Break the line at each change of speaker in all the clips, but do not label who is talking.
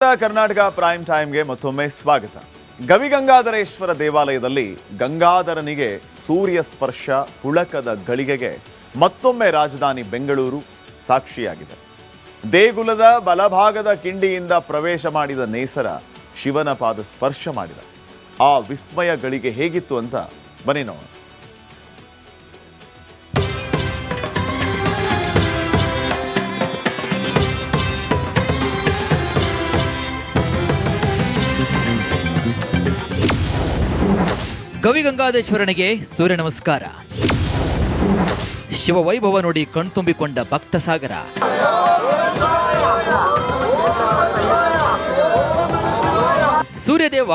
Karnataka prime ಟೈಮ್ಗೆ ಮತ್ತೊಮ್ಮೆ ಸ್ವಾಗತ. ಗವಿಗಂಗಾಧರೇಶ್ವರ ದೇವಾಲಯದಲ್ಲಿ ಗಂಗಾಧರನಿಗೆ ಸೂರ್ಯ ಸ್ಪರ್ಶ ಹುಳಕದ ಗಳಿಗೆಗೆ ಮತ್ತೊಮ್ಮೆ ರಾಜಧಾನಿ ಬೆಂಗಳೂರು ಸಾಕ್ಷಿಯಾಗಿದೆ. ದೇಗುಲದ ಬಲಭಾಗದ ಕಿಂಡಿಯಿಂದ ಪ್ರವೇಶ ಮಾಡಿದ ನೇಸರ ಶಿವನ ಪಾದ ಸ್ಪರ್ಶ ಮಾಡಿದ. ಆ ವಿಸ್ಮಯ ಗಳಿಗೆ ಹೇಗಿತ್ತು ಅಂತ ಬನ್ನಿ ನೋಡೋಣ.
ಗವಿಗಂಗಾಧರೇಶ್ವರನಿಗೆ ಸೂರ್ಯ ನಮಸ್ಕಾರ. ಶಿವವೈಭವ ನೋಡಿ ಕಣ್ತುಂಬಿಕೊಂಡ ಭಕ್ತ ಸಾಗರ. ಸೂರ್ಯದೇವ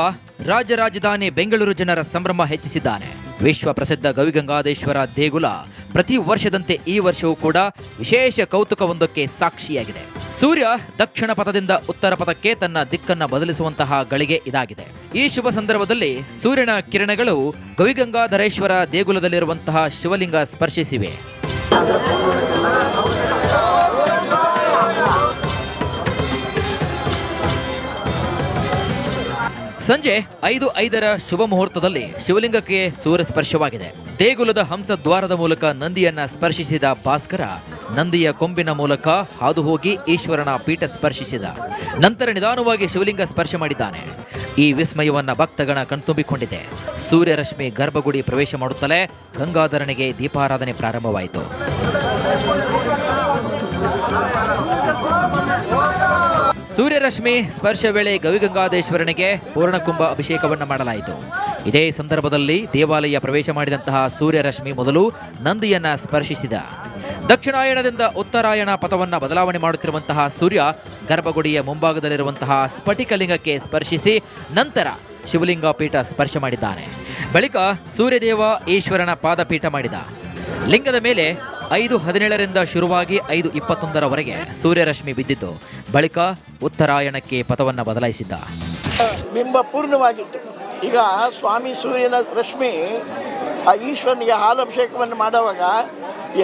ರಾಜರಾಜಧಾನಿ ಬೆಂಗಳೂರು ಜನರ ಸಂಭ್ರಮ ಹೆಚ್ಚಿಸಿದ್ದಾನೆ. ವಿಶ್ವ ಪ್ರಸಿದ್ಧ ಗವಿಗಂಗಾಧರೇಶ್ವರ ದೇಗುಲ ಪ್ರತಿ ವರ್ಷದಂತೆ ಈ ವರ್ಷವೂ ಕೂಡ ವಿಶೇಷ ಕೌತುಕವೊಂದಕ್ಕೆ ಸಾಕ್ಷಿಯಾಗಿದೆ. ಸೂರ್ಯ ದಕ್ಷಿಣ ಪಥದಿಂದ ಉತ್ತರ ಪಥಕ್ಕೆ ತನ್ನ ದಿಕ್ಕನ್ನು ಬದಲಿಸುವಂತಹ ಗಳಿಗೆ ಇದಾಗಿದೆ. ಈ ಶುಭ ಸಂದರ್ಭದಲ್ಲಿ ಸೂರ್ಯನ ಕಿರಣಗಳು ಗವಿಗಂಗಾಧರೇಶ್ವರ ದೇಗುಲದಲ್ಲಿರುವಂತಹ ಶಿವಲಿಂಗ ಸ್ಪರ್ಶಿಸಿವೆ. ಸಂಜೆ 5:05 ಶುಭ ಮುಹೂರ್ತದಲ್ಲಿ ಶಿವಲಿಂಗಕ್ಕೆ ಸೂರ್ಯ ಸ್ಪರ್ಶವಾಗಿದೆ. ದೇಗುಲದ ಹಂಸ ದ್ವಾರದ ಮೂಲಕ ನಂದಿಯನ್ನ ಸ್ಪರ್ಶಿಸಿದ ಭಾಸ್ಕರ ನಂದಿಯ ಕೊಂಬಿನ ಮೂಲಕ ಹಾದು ಹೋಗಿ ಈಶ್ವರನ ಪೀಠ ಸ್ಪರ್ಶಿಸಿದ ನಂತರ ನಿಧಾನವಾಗಿ ಶಿವಲಿಂಗ ಸ್ಪರ್ಶ ಮಾಡಿದ್ದಾನೆ. ಈ ವಿಸ್ಮಯವನ್ನ ಭಕ್ತಗಣ ಕಣ್ತುಂಬಿಕೊಂಡಿದೆ. ಸೂರ್ಯರಶ್ಮಿ ಗರ್ಭಗುಡಿ ಪ್ರವೇಶ ಮಾಡುತ್ತಲೇ ಗಂಗಾಧರನಿಗೆ ದೀಪಾರಾಧನೆ ಪ್ರಾರಂಭವಾಯಿತು. ಸೂರ್ಯರಶ್ಮಿ ಸ್ಪರ್ಶ ವೇಳೆ ಗವಿಗಂಗಾಧರೇಶ್ವರನಿಗೆ ಪೂರ್ಣಕುಂಭ ಅಭಿಷೇಕವನ್ನು ಮಾಡಲಾಯಿತು. ಇದೇ ಸಂದರ್ಭದಲ್ಲಿ ದೇವಾಲಯ ಪ್ರವೇಶ ಮಾಡಿದಂತಹ ಸೂರ್ಯರಶ್ಮಿ ಮೊದಲು ನಂದಿಯನ್ನ ಸ್ಪರ್ಶಿಸಿದ. ದಕ್ಷಿಣಾಯಣದಿಂದ ಉತ್ತರಾಯಣ ಪಥವನ್ನು ಬದಲಾವಣೆ ಮಾಡುತ್ತಿರುವಂತಹ ಸೂರ್ಯ ಗರ್ಭಗುಡಿಯ ಮುಂಭಾಗದಲ್ಲಿರುವಂತಹ ಸ್ಫಟಿಕಲಿಂಗಕ್ಕೆ ಸ್ಪರ್ಶಿಸಿ ನಂತರ ಶಿವಲಿಂಗ ಪೀಠ ಸ್ಪರ್ಶ ಮಾಡಿದ್ದಾನೆ. ಬಳಿಕ ಸೂರ್ಯದೇವ ಈಶ್ವರನ ಪಾದಪೀಠ ಮಾಡಿದ. ಲಿಂಗದ ಮೇಲೆ 5:17 ಶುರುವಾಗಿ 5:21 ಸೂರ್ಯರಶ್ಮಿ ಬಿದ್ದಿದ್ದು ಬಳಿಕ ಉತ್ತರಾಯಣಕ್ಕೆ ಪಥವನ್ನು ಬದಲಾಯಿಸಿದ್ದ.
ಬಿಂಬ ಪೂರ್ಣವಾಗಿತ್ತು. ಈಗ ಸ್ವಾಮಿ ಸೂರ್ಯನ ರಶ್ಮಿ ಆ ಈಶ್ವರನಿಗೆ ಹಾಲಭಿಷೇಕವನ್ನು ಮಾಡುವಾಗ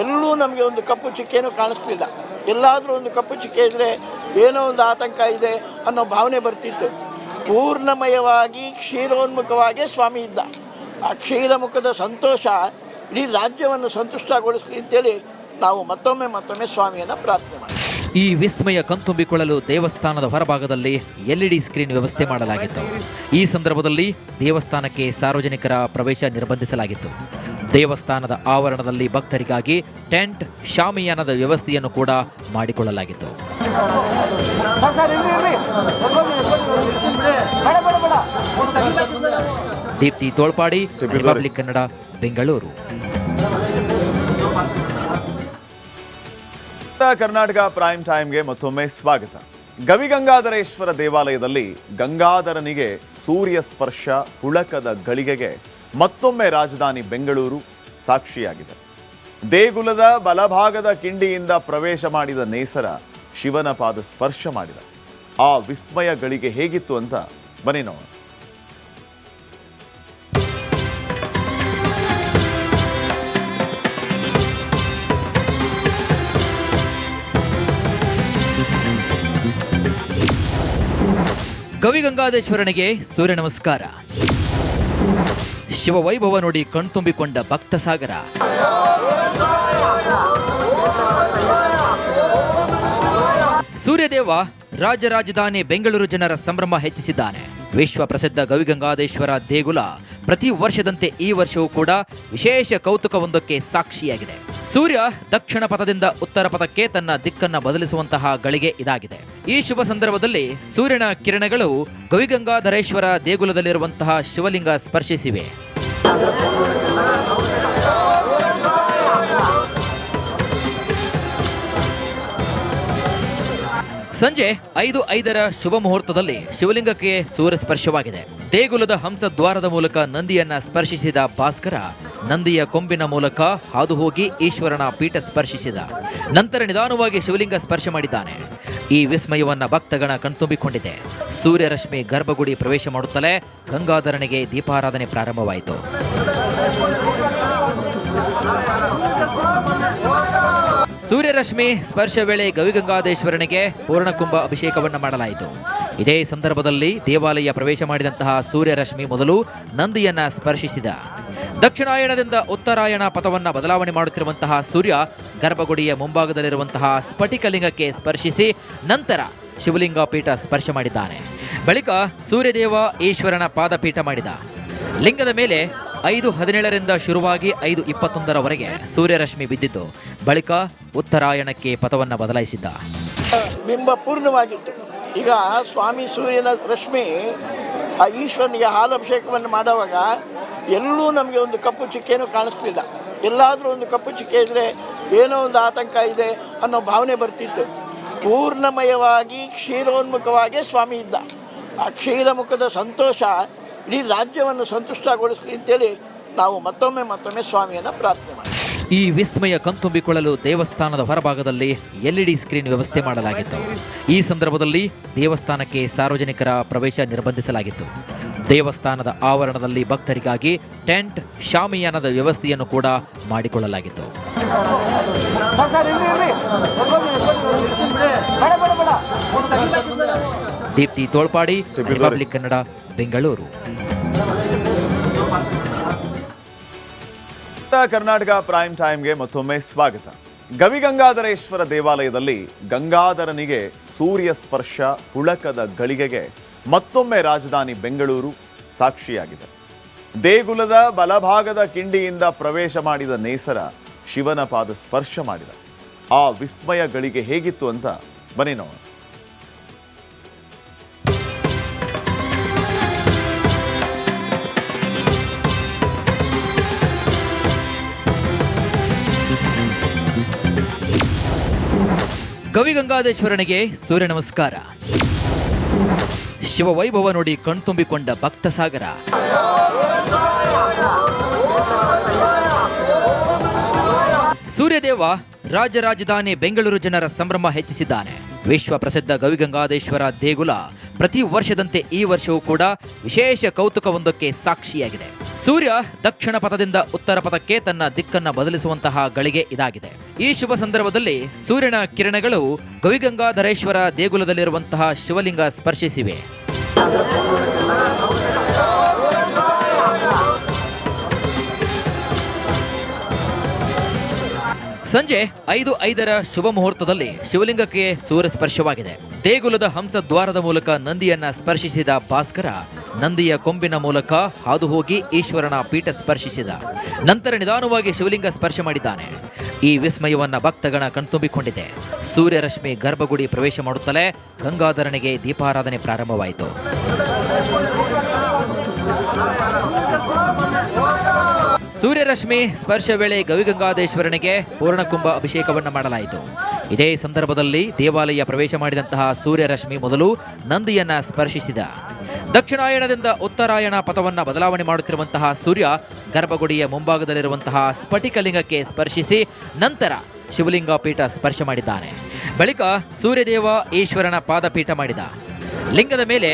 ಎಲ್ಲೂ ನಮಗೆ ಒಂದು ಕಪ್ಪು ಚಿಕ್ಕೇನೂ ಕಾಣಿಸ್ಲಿಲ್ಲ. ಎಲ್ಲಾದರೂ ಒಂದು ಕಪ್ಪು ಚಿಕ್ಕೆ ಇದ್ದರೆ ಏನೋ ಒಂದು ಆತಂಕ ಇದೆ ಅನ್ನೋ ಭಾವನೆ ಬರ್ತಿತ್ತು. ಪೂರ್ಣಮಯವಾಗಿ ಕ್ಷೀರೋನ್ಮುಖವಾಗಿ ಸ್ವಾಮಿ ಇದ್ದ. ಆ ಕ್ಷೀರಮುಖದ ಸಂತೋಷ ಇಡೀ ರಾಜ್ಯವನ್ನು ಸಂತುಷ್ಟಗೊಳಿಸಲಿ ಅಂತೇಳಿ ನಾವು ಮತ್ತೊಮ್ಮೆ ಸ್ವಾಮಿಯನ್ನು ಪ್ರಾರ್ಥನೆ ಮಾಡ್ತೀವಿ.
ಈ ವಿಸ್ಮಯ ಕಣ್ತುಂಬಿಕೊಳ್ಳಲು ದೇವಸ್ಥಾನದ ಹೊರಭಾಗದಲ್ಲಿ LED ಸ್ಕ್ರೀನ್ ವ್ಯವಸ್ಥೆ ಮಾಡಲಾಗಿತ್ತು. ಈ ಸಂದರ್ಭದಲ್ಲಿ ದೇವಸ್ಥಾನಕ್ಕೆ ಸಾರ್ವಜನಿಕರ ಪ್ರವೇಶ ನಿರ್ಬಂಧಿಸಲಾಗಿತ್ತು. ದೇವಸ್ಥಾನದ ಆವರಣದಲ್ಲಿ ಭಕ್ತರಿಗಾಗಿ ಟೆಂಟ್ ಶಾಮಿಯಾನದ ವ್ಯವಸ್ಥೆಯನ್ನು ಕೂಡ ಮಾಡಿಕೊಳ್ಳಲಾಗಿತ್ತು. ದೀಪ್ತಿ ತೋಳ್ಪಾಡಿ, ರಿಪಬ್ಲಿಕ್ ಕನ್ನಡ, ಬೆಂಗಳೂರು.
ಕರ್ನಾಟಕ ಪ್ರೈಮ್ ಟೈಮ್ಗೆ ಮತ್ತೊಮ್ಮೆ ಸ್ವಾಗತ. ಗವಿಗಂಗಾಧರೇಶ್ವರ ದೇವಾಲಯದಲ್ಲಿ ಗಂಗಾಧರನಿಗೆ ಸೂರ್ಯ ಸ್ಪರ್ಶ ಹುಳಕದ ಗಳಿಗೆಗೆ ಮತ್ತೊಮ್ಮೆ ರಾಜಧಾನಿ ಬೆಂಗಳೂರು ಸಾಕ್ಷಿಯಾಗಿದೆ. ದೇಗುಲದ ಬಲಭಾಗದ ಕಿಂಡಿಯಿಂದ ಪ್ರವೇಶ ಮಾಡಿದ ನೇಸರ ಶಿವನ ಪಾದ ಸ್ಪರ್ಶ ಮಾಡಿದ. ಆ ವಿಸ್ಮಯ ಗಳಿಗೆ ಹೇಗಿತ್ತು ಅಂತ ಬನ್ನಿ ನೋಡೋಣ.
ಗವಿಗಂಗಾಧರೇಶ್ವರನಿಗೆ ಸೂರ್ಯ ನಮಸ್ಕಾರ. ಶಿವವೈಭವ ನೋಡಿ ಕಣ್ತುಂಬಿಕೊಂಡ ಭಕ್ತ ಸಾಗರ. ಸೂರ್ಯದೇವ ರಾಜರಾಜಧಾನಿ ಬೆಂಗಳೂರು ಜನರ ಸಂಭ್ರಮ ಹೆಚ್ಚಿಸಿದ್ದಾನೆ. ವಿಶ್ವ ಪ್ರಸಿದ್ಧ ಗವಿಗಂಗಾಧರೇಶ್ವರ ದೇಗುಲ ಪ್ರತಿ ವರ್ಷದಂತೆ ಈ ವರ್ಷವೂ ಕೂಡ ವಿಶೇಷ ಕೌತುಕವೊಂದಕ್ಕೆ ಸಾಕ್ಷಿಯಾಗಿದೆ. ಸೂರ್ಯ ದಕ್ಷಿಣ ಪಥದಿಂದ ಉತ್ತರ ಪಥಕ್ಕೆ ತನ್ನ ದಿಕ್ಕನ್ನು ಬದಲಿಸುವಂತಹ ಗಳಿಗೆ ಇದಾಗಿದೆ. ಈ ಶುಭ ಸಂದರ್ಭದಲ್ಲಿ ಸೂರ್ಯನ ಕಿರಣಗಳು ಗವಿಗಂಗಾಧರೇಶ್ವರ ದೇಗುಲದಲ್ಲಿರುವಂತಹ ಶಿವಲಿಂಗ ಸ್ಪರ್ಶಿಸಿವೆ. ಸಂಜೆ 5:05 ಶುಭ ಮುಹೂರ್ತದಲ್ಲಿ ಶಿವಲಿಂಗಕ್ಕೆ ಸೂರ್ಯ ಸ್ಪರ್ಶವಾಗಿದೆ. ದೇಗುಲದ ಹಂಸ ದ್ವಾರದ ಮೂಲಕ ನಂದಿಯನ್ನ ಸ್ಪರ್ಶಿಸಿದ ಭಾಸ್ಕರ ನಂದಿಯ ಕೊಂಬಿನ ಮೂಲಕ ಹಾದು ಹೋಗಿ ಈಶ್ವರನ ಪೀಠ ಸ್ಪರ್ಶಿಸಿದ ನಂತರ ನಿಧಾನವಾಗಿ ಶಿವಲಿಂಗ ಸ್ಪರ್ಶ ಮಾಡಿದ್ದಾನೆ. ಈ ವಿಸ್ಮಯವನ್ನ ಭಕ್ತಗಣ ಕಣ್ತುಂಬಿಕೊಂಡಿದೆ. ಸೂರ್ಯರಶ್ಮಿ ಗರ್ಭಗುಡಿ ಪ್ರವೇಶ ಮಾಡುತ್ತಲೇ ಗಂಗಾಧರನಿಗೆ ದೀಪಾರಾಧನೆ ಪ್ರಾರಂಭವಾಯಿತು. ಸೂರ್ಯರಶ್ಮಿ ಸ್ಪರ್ಶ ವೇಳೆ ಗವಿಗಂಗಾಧರೇಶ್ವರನಿಗೆ ಪೂರ್ಣಕುಂಭ ಅಭಿಷೇಕವನ್ನು ಮಾಡಲಾಯಿತು. ಇದೇ ಸಂದರ್ಭದಲ್ಲಿ ದೇವಾಲಯ ಪ್ರವೇಶ ಮಾಡಿದಂತಹ ಸೂರ್ಯರಶ್ಮಿ ಮೊದಲು ನಂದಿಯನ್ನ ಸ್ಪರ್ಶಿಸಿದ. ದಕ್ಷಿಣಾಯಣದಿಂದ ಉತ್ತರಾಯಣ ಪಥವನ್ನ ಬದಲಾವಣೆ ಮಾಡುತ್ತಿರುವಂತಹ ಸೂರ್ಯ ಗರ್ಭಗುಡಿಯ ಮುಂಭಾಗದಲ್ಲಿರುವಂತಹ ಸ್ಫಟಿಕಲಿಂಗಕ್ಕೆ ಸ್ಪರ್ಶಿಸಿ ನಂತರ ಶಿವಲಿಂಗ ಪೀಠ ಸ್ಪರ್ಶ ಮಾಡಿದ್ದಾನೆ. ಬಳಿಕ ಸೂರ್ಯದೇವ ಈಶ್ವರನ ಪಾದಪೀಠ ಮಾಡಿದ. ಲಿಂಗದ ಮೇಲೆ 5:17 ಶುರುವಾಗಿ 5:21 ಸೂರ್ಯರಶ್ಮಿ ಬಿದ್ದಿದ್ದು ಬಳಿಕ ಉತ್ತರಾಯಣಕ್ಕೆ ಪಥವನ್ನು ಬದಲಾಯಿಸಿದ್ದ.
ಬಿಂಬ ಪೂರ್ಣವಾಗಿತ್ತು. ಈಗ ಸ್ವಾಮಿ ಸೂರ್ಯನ ರಶ್ಮಿ ಆ ಈಶ್ವರನಿಗೆ ಹಾಲಭಿಷೇಕವನ್ನು ಮಾಡುವಾಗ ಎಲ್ಲೂ ನಮಗೆ ಒಂದು ಕಪ್ಪು ಚಿಕ್ಕೇನೂ ಕಾಣಿಸ್ಲಿಲ್ಲ. ಎಲ್ಲಾದರೂ ಒಂದು ಕಪ್ಪು ಚಿಕ್ಕೆ ಇದ್ದರೆ ಏನೋ ಒಂದು ಆತಂಕ ಇದೆ ಅನ್ನೋ ಭಾವನೆ ಬರ್ತಿತ್ತು. ಪೂರ್ಣಮಯವಾಗಿ ಕ್ಷೀರೋನ್ಮುಖವಾಗಿ ಸ್ವಾಮಿ ಇದ್ದ. ಆ ಕ್ಷೀರಮುಖದ ಸಂತೋಷ ಇಡೀ ರಾಜ್ಯವನ್ನು ಸಂತುಷ್ಟಗೊಳಿಸಲಿ ಅಂತೇಳಿ ನಾವು ಮತ್ತೊಮ್ಮೆ ಸ್ವಾಮಿಯನ್ನು ಪ್ರಾರ್ಥನೆ ಮಾಡಿ.
ಈ ವಿಸ್ಮಯ ಕಣ್ತುಂಬಿಕೊಳ್ಳಲು ದೇವಸ್ಥಾನದ ಹೊರಭಾಗದಲ್ಲಿ LED ಸ್ಕ್ರೀನ್ ವ್ಯವಸ್ಥೆ ಮಾಡಲಾಗಿತ್ತು. ಈ ಸಂದರ್ಭದಲ್ಲಿ ದೇವಸ್ಥಾನಕ್ಕೆ ಸಾರ್ವಜನಿಕರ ಪ್ರವೇಶ ನಿರ್ಬಂಧಿಸಲಾಗಿತ್ತು. ದೇವಸ್ಥಾನದ ಆವರಣದಲ್ಲಿ ಭಕ್ತರಿಗಾಗಿ ಟೆಂಟ್, ಶಾಮಿಯಾನದ ವ್ಯವಸ್ಥೆಯನ್ನು ಕೂಡ ಮಾಡಿಕೊಳ್ಳಲಾಗಿತ್ತು. ದೀಪ್ತಿ ತೋಳ್ಪಾಡಿ, ರಿಪಬ್ಲಿಕ್ ಕನ್ನಡ, ಬೆಂಗಳೂರು.
ಕರ್ನಾಟಕ ಪ್ರೈಮ್ ಟೈಮ್ಗೆ ಮತ್ತೊಮ್ಮೆ ಸ್ವಾಗತ. ಗವಿಗಂಗಾಧರೇಶ್ವರ ದೇವಾಲಯದಲ್ಲಿ ಗಂಗಾಧರನಿಗೆ ಸೂರ್ಯ ಸ್ಪರ್ಶ ಹುಳಕದ ಗಳಿಗೆಗೆ ಮತ್ತೊಮ್ಮೆ ರಾಜಧಾನಿ ಬೆಂಗಳೂರು ಸಾಕ್ಷಿಯಾಗಿದೆ. ದೇಗುಲದ ಬಲಭಾಗದ ಕಿಂಡಿಯಿಂದ ಪ್ರವೇಶ ಮಾಡಿದ ನೇಸರ ಶಿವನ ಪಾದ ಸ್ಪರ್ಶ ಮಾಡಿದ. ಆ ವಿಸ್ಮಯ ಗಳಿಗೆ ಹೇಗಿತ್ತು ಅಂತ ಬನ್ನಿ ನೋಡೋಣ.
ಗವಿಗಂಗಾಧರೇಶ್ವರನಿಗೆ ಸೂರ್ಯ ನಮಸ್ಕಾರ. ಶಿವವೈಭವ ನೋಡಿ ಕಣ್ತುಂಬಿಕೊಂಡ ಭಕ್ತ ಸಾಗರ. ಸೂರ್ಯದೇವ ರಾಜರಾಜಧಾನಿ ಬೆಂಗಳೂರು ಜನರ ಸಂಭ್ರಮ ಹೆಚ್ಚಿಸಿದ್ದಾನೆ. ವಿಶ್ವ ಪ್ರಸಿದ್ಧ ಗವಿಗಂಗಾಧರೇಶ್ವರ ದೇಗುಲ ಪ್ರತಿ ವರ್ಷದಂತೆ ಈ ವರ್ಷವೂ ಕೂಡ ವಿಶೇಷ ಕೌತುಕವೊಂದಕ್ಕೆ ಸಾಕ್ಷಿಯಾಗಿದೆ. ಸೂರ್ಯ ದಕ್ಷಿಣ ಪಥದಿಂದ ಉತ್ತರ ಪಥಕ್ಕೆ ತನ್ನ ದಿಕ್ಕನ್ನು ಬದಲಿಸುವಂತಹ ಗಳಿಗೆ ಇದಾಗಿದೆ. ಈ ಶುಭ ಸಂದರ್ಭದಲ್ಲಿ ಸೂರ್ಯನ ಕಿರಣಗಳು ಗವಿಗಂಗಾಧರೇಶ್ವರ ದೇಗುಲದಲ್ಲಿರುವಂತಹ ಶಿವಲಿಂಗ ಸ್ಪರ್ಶಿಸಿವೆ. ಸಂಜೆ 5:05 ಶುಭ ಮುಹೂರ್ತದಲ್ಲಿ ಶಿವಲಿಂಗಕ್ಕೆ ಸೂರ್ಯ ಸ್ಪರ್ಶವಾಗಿದೆ. ದೇಗುಲದ ಹಂಸ ದ್ವಾರದ ಮೂಲಕ ನಂದಿಯನ್ನ ಸ್ಪರ್ಶಿಸಿದ ಭಾಸ್ಕರ ನಂದಿಯ ಕೊಂಬಿನ ಮೂಲಕ ಹಾದು ಹೋಗಿ ಈಶ್ವರನ ಪೀಠ ಸ್ಪರ್ಶಿಸಿದ. ನಂತರ ನಿಧಾನವಾಗಿ ಶಿವಲಿಂಗ ಸ್ಪರ್ಶ ಮಾಡಿದ್ದಾನೆ. ಈ ವಿಸ್ಮಯವನ್ನ ಭಕ್ತಗಣ ಕಣ್ತುಂಬಿಕೊಂಡಿದೆ. ಸೂರ್ಯರಶ್ಮಿ ಗರ್ಭಗುಡಿ ಪ್ರವೇಶ ಮಾಡುತ್ತಲೇ ಗಂಗಾಧರನಿಗೆ ದೀಪಾರಾಧನೆ ಪ್ರಾರಂಭವಾಯಿತು. ಸೂರ್ಯರಶ್ಮಿ ಸ್ಪರ್ಶ ವೇಳೆ ಗವಿಗಂಗಾಧರೇಶ್ವರನಿಗೆ ಪೂರ್ಣಕುಂಭ ಅಭಿಷೇಕವನ್ನು ಮಾಡಲಾಯಿತು. ಇದೇ ಸಂದರ್ಭದಲ್ಲಿ ದೇವಾಲಯ ಪ್ರವೇಶ ಮಾಡಿದಂತಹ ಸೂರ್ಯರಶ್ಮಿ ಮೊದಲು ನಂದಿಯನ್ನ ಸ್ಪರ್ಶಿಸಿದ. ದಕ್ಷಿಣಾಯಣದಿಂದ ಉತ್ತರಾಯಣ ಪಥವನ್ನ ಬದಲಾವಣೆ ಮಾಡುತ್ತಿರುವಂತಹ ಸೂರ್ಯ ಗರ್ಭಗುಡಿಯ ಮುಂಭಾಗದಲ್ಲಿರುವಂತಹ ಸ್ಫಟಿಕಲಿಂಗಕ್ಕೆ ಸ್ಪರ್ಶಿಸಿ ನಂತರ ಶಿವಲಿಂಗ ಪೀಠ ಸ್ಪರ್ಶ ಮಾಡಿದ್ದಾನೆ. ಬಳಿಕ ಸೂರ್ಯದೇವ ಈಶ್ವರನ ಪಾದಪೀಠ ಮಾಡಿದ. ಲಿಂಗದ ಮೇಲೆ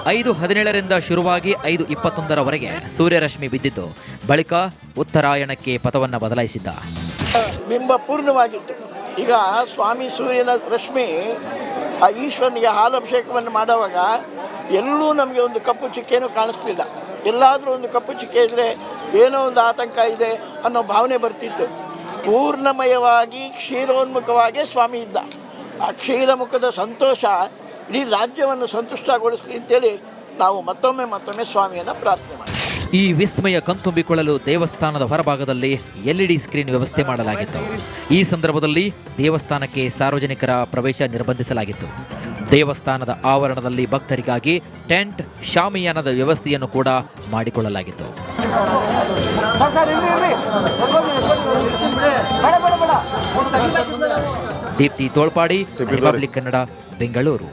5:17 ಶುರುವಾಗಿ 5:21 ಸೂರ್ಯರಶ್ಮಿ ಬಿದ್ದಿದ್ದು ಬಳಿಕ ಉತ್ತರಾಯಣಕ್ಕೆ ಪಥವನ್ನು ಬದಲಾಯಿಸಿದ್ದ.
ಬಿಂಬ ಪೂರ್ಣವಾಗಿತ್ತು. ಈಗ ಸ್ವಾಮಿ ಸೂರ್ಯನ ರಶ್ಮಿ ಆ ಈಶ್ವರನಿಗೆ ಹಾಲಭಿಷೇಕವನ್ನು ಮಾಡುವಾಗ ಎಲ್ಲೂ ನಮಗೆ ಒಂದು ಕಪ್ಪು ಚಿಕ್ಕೇನೂ ಕಾಣಿಸ್ಲಿಲ್ಲ. ಎಲ್ಲಾದರೂ ಒಂದು ಕಪ್ಪು ಚಿಕ್ಕೆ ಇದ್ದರೆ ಏನೋ ಒಂದು ಆತಂಕ ಇದೆ ಅನ್ನೋ ಭಾವನೆ ಬರ್ತಿತ್ತು. ಪೂರ್ಣಮಯವಾಗಿ ಕ್ಷೀರೋನ್ಮುಖವಾಗಿ ಸ್ವಾಮಿ ಇದ್ದ. ಆ ಕ್ಷೀರಮುಖದ ಸಂತೋಷ ಇಡೀ ರಾಜ್ಯವನ್ನು ಸಂತುಷ್ಟಗೊಳಿಸಲಿ ಅಂತೇಳಿ ನಾವು ಮತ್ತೊಮ್ಮೆ ಸ್ವಾಮಿಯನ್ನು ಪ್ರಾರ್ಥನೆ ಮಾಡಿ.
ಈ ವಿಸ್ಮಯ ಕಣ್ತುಂಬಿಕೊಳ್ಳಲು ದೇವಸ್ಥಾನದ ಹೊರಭಾಗದಲ್ಲಿ LED ಸ್ಕ್ರೀನ್ ವ್ಯವಸ್ಥೆ ಮಾಡಲಾಗಿತ್ತು. ಈ ಸಂದರ್ಭದಲ್ಲಿ ದೇವಸ್ಥಾನಕ್ಕೆ ಸಾರ್ವಜನಿಕರ ಪ್ರವೇಶ ನಿರ್ಬಂಧಿಸಲಾಗಿತ್ತು. ದೇವಸ್ಥಾನದ ಆವರಣದಲ್ಲಿ ಭಕ್ತರಿಗಾಗಿ ಟೆಂಟ್, ಶಾಮಿಯಾನದ ವ್ಯವಸ್ಥೆಯನ್ನು ಕೂಡ ಮಾಡಿಕೊಳ್ಳಲಾಗಿತ್ತು. ದೀಪ್ತಿ ತೋಳ್ಪಾಡಿ, ರಿಪಬ್ಲಿಕ್ ಕನ್ನಡ, ಬೆಂಗಳೂರು.